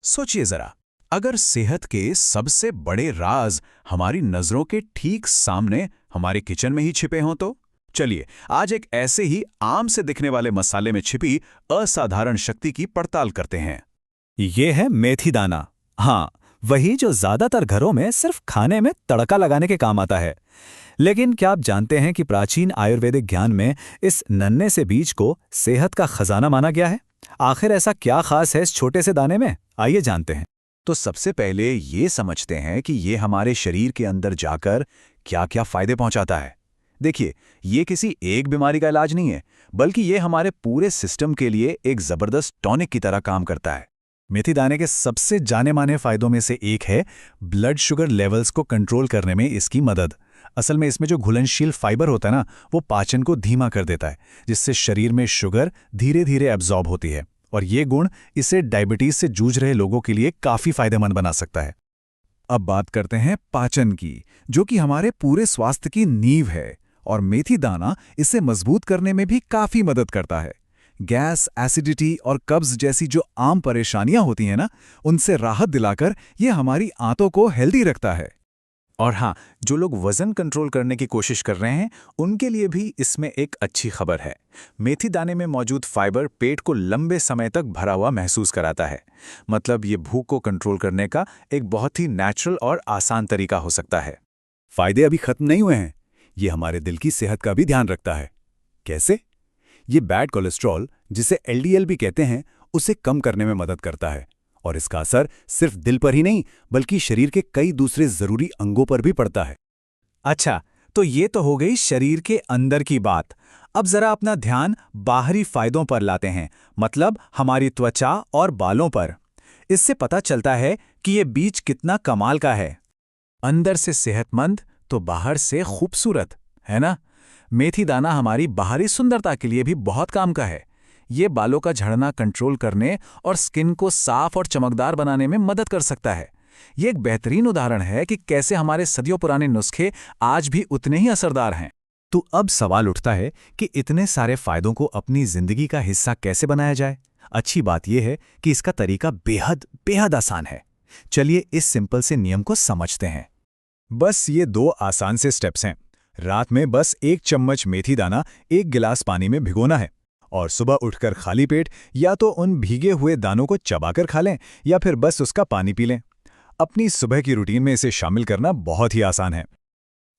सोचिए जरा, अगर सेहत के सबसे बड़े राज हमारी नजरों के ठीक सामने हमारे किचन में ही छिपे हों तो चलिए आज एक ऐसे ही आम से दिखने वाले मसाले में छिपी असाधारण शक्ति की पड़ताल करते हैं। ये है मेथी दाना। हाँ, वही जो ज्यादातर घरों में सिर्फ खाने में तड़का लगाने के काम आता है। लेकिन क्या आप जानते हैं कि प्राचीन आयुर्वेदिक ज्ञान में इस नन्हे से बीज को सेहत का खजाना माना गया है? आखिर ऐसा क्या खास है इस छोटे से दाने में? आइए जानते हैं। तो सबसे पहले ये समझते हैं कि ये हमारे शरीर के अंदर जाकर क्या-क्या फायदे पहुंचाता है। देखिए, ये किसी एक बीमारी का इलाज नहीं है, बल्कि ये हमारे पूरे सिस्टम के लिए एक जबरदस्त टॉनिक की तरह काम करता है। मेथी दाने के सबसे जाने माने फायदों में से एक है ब्लड शुगर लेवल्स को कंट्रोल करने में इसकी मदद। असल में इसमें जो घुलनशील फाइबर होता है ना, वो पाचन को धीमा कर देता है, जिससे शरीर में शुगर धीरे धीरे एब्जॉर्ब होती है। और ये गुण इसे डायबिटीज से जूझ रहे लोगों के लिए काफी फायदेमंद बना सकता है। अब बात करते हैं पाचन की, जो कि हमारे पूरे स्वास्थ्य की नींव है, और मेथी दाना इसे मजबूत करने में भी काफी मदद करता है। गैस, एसिडिटी और कब्ज जैसी जो आम परेशानियां होती हैं ना, उनसे राहत दिलाकर ये हमारी आंतों को हेल्दी रखता है। और हाँ, जो लोग वजन कंट्रोल करने की कोशिश कर रहे हैं, उनके लिए भी इसमें एक अच्छी खबर है। मेथी दाने में मौजूद फाइबर पेट को लंबे समय तक भरा हुआ महसूस कराता है। मतलब ये भूख को कंट्रोल करने का एक बहुत ही नेचुरल और आसान तरीका हो सकता है। फायदे अभी खत्म नहीं हुए हैं, ये हमारे दिल की सेहत का भी ध्यान रखता है। कैसे? ये बैड कोलेस्ट्रॉल, जिसे एलडीएल भी कहते हैं, उसे कम करने में मदद करता है। और इसका असर सिर्फ दिल पर ही नहीं, बल्कि शरीर के कई दूसरे जरूरी अंगों पर भी पड़ता है। अच्छा, तो ये तो हो गई शरीर के अंदर की बात। अब जरा अपना ध्यान बाहरी फायदों पर लाते हैं, मतलब हमारी त्वचा और बालों पर। इससे पता चलता है कि ये बीज कितना कमाल का है। अंदर से सेहतमंद तो बाहर से खूबसूरत, है ना? मेथी दाना हमारी बाहरी सुंदरता के लिए भी बहुत काम का है। ये बालों का झड़ना कंट्रोल करने और स्किन को साफ और चमकदार बनाने में मदद कर सकता है। ये एक बेहतरीन उदाहरण है कि कैसे हमारे सदियों पुराने नुस्खे आज भी उतने ही असरदार हैं। तो अब सवाल उठता है कि इतने सारे फायदों को अपनी जिंदगी का हिस्सा कैसे बनाया जाए? अच्छी बात यह है कि इसका तरीका बेहद बेहद आसान है। चलिए इस सिंपल से नियम को समझते हैं। बस ये 2 आसान से स्टेप्स हैं। रात में बस 1 चम्मच मेथी दाना 1 गिलास पानी में भिगोना है, और सुबह उठकर खाली पेट या तो उन भीगे हुए दानों को चबाकर खा लें या फिर बस उसका पानी पी लें। अपनी सुबह की रूटीन में इसे शामिल करना बहुत ही आसान है।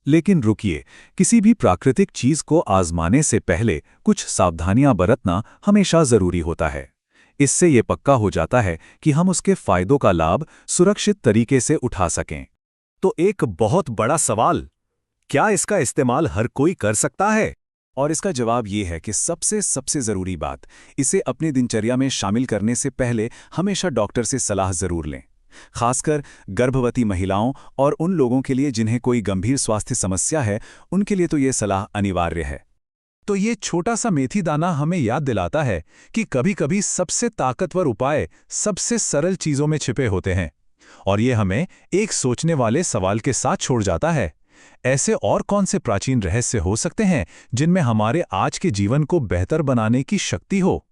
लेकिन रुकिए, किसी भी प्राकृतिक चीज को आजमाने से पहले कुछ सावधानियां बरतना हमेशा जरूरी होता है। इससे ये पक्का हो जाता है कि हम उसके फायदों का लाभ सुरक्षित तरीके से उठा सकें। तो एक बहुत बड़ा सवाल, क्या इसका इस्तेमाल हर कोई कर सकता है? और इसका जवाब ये है कि सबसे ज़रूरी बात, इसे अपनी दिनचर्या में शामिल करने से पहले हमेशा डॉक्टर से सलाह ज़रूर लें। खासकर गर्भवती महिलाओं और उन लोगों के लिए जिन्हें कोई गंभीर स्वास्थ्य समस्या है, उनके लिए तो ये सलाह अनिवार्य है। तो ये छोटा सा मेथी दाना हमें याद दिलाता है कि कभी-कभी सबसे ताकतवर उपाय सबसे सरल चीज़ों में छिपे होते हैं। और ये हमें एक सोचने वाले सवाल के साथ छोड़ जाता है। ऐसे और कौन से प्राचीन रहस्य हो सकते हैं जिनमें हमारे आज के जीवन को बेहतर बनाने की शक्ति हो?